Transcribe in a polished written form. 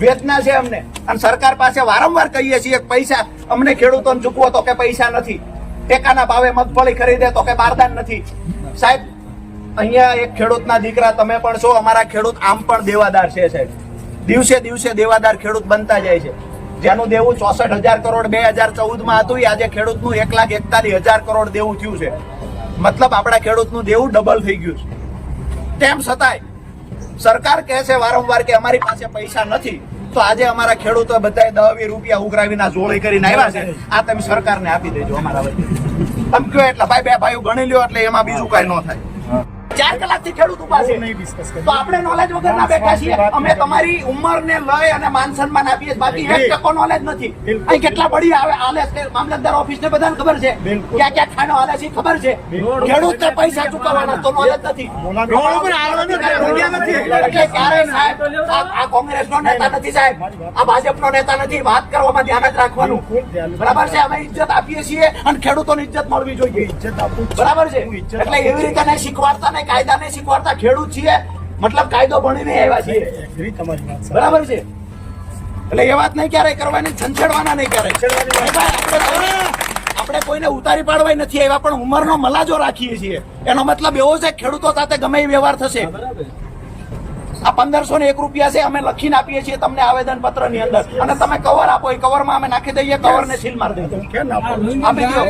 વેદના છે અમને, અને સરકાર પાસે વારંવાર કહીએ છીએ પૈસા અમને ખેડૂતોને ચૂકવો તો કે પૈસા નથી, ટેકાના ભાવે મગફળી ખરીદે તો કે બારદાન નથી. સાહેબ અહીંયા એક ખેડૂતના દીકરા તમે પણ છો, અમારા ખેડૂત આમ પણ દેવાદાર છે સાહેબ, દિવસે દિવસે દેવાદાર ખેડૂત બનતા જાય છે. જેનું દેવું 64,000 કરોડ 2014માં હતું, આજે ખેડૂતનું 1,41,000 કરોડ દેવું થયું છે. મતલબ આપણા ખેડૂતનું દેવું ડબલ થઈ ગયું છે. તેમ છતાંય સરકાર કહે છે વારંવાર કે અમારી પાસે પૈસા નથી, તો આજે અમારા ખેડૂતો બધાએ 10-20 રૂપિયા ઉઘરાવીને જોડી કરીને આવ્યા છે. આ તમે સરકારને આપી દેજો અમારા વચ્ચે. તમે કયો એટલે ભાઈ બે ભાઈઓ ગણી લ્યો એટલે એમાં બીજું કઈ ન થાય. 4 કલાકથી ખેડૂત ઉભા છે, તો આપણે નોલેજ વગરના બેઠા છીએ. અમે તમારી ઉંમરને લઈ અને માન સન્માન આપીએ, બાકી 1% નોલેજ નથી. અહીં કેટલા બળી હાલે છે, મામલતદાર ઓફિસ ને બધાને ખબર છે, ક્યાં ક્યાં ખાનો હાલે છે ખબર છે. ખેડૂતને પૈસા ચૂકવવાના તો નોલેજ નથી. એટલે ક્યારેય સાહેબ આ કોંગ્રેસનો નેતા નથી સાહેબ, આ ભાજપનો નેતા નથી. વાત કરવામાં ધ્યાન જ રાખવાનું, બરાબર છે. અમે ઇજ્જત આપીએ છીએ અને ખેડૂતોને ઇજ્જત મળવી જોઈએ, બરાબર છે. એટલે એવી રીતે નહીં શીખવાડતા, નહીં કાયદા નહીં શીખવાડતા. ખેડૂત છીએ મતલબ કાયદો ભણીને આવ્યા છીએ, બરાબર છે. એટલે એ વાત નહીં ક્યારેય કરવાની, છંછેડવાના નહીં ક્યારેય. આપણે કોઈને ઉતારી પાડવા નથી આવ્યા, પણ ઉંમરનો મલાજો રાખીએ છીએ. એનો મતલબ એવો છે ખેડૂતો સાથે ગમે એ વ્યવહાર થશે. આ 1501 રૂપિયા છે, અમે લખીને આપીએ છીએ તમને આવેદન પત્ર ની અંદર, અને તમે કવર આપો, એ કવરમાં અમે નાખી દઈએ, કવર ને સીલ મારી દઈએ. આપી દો.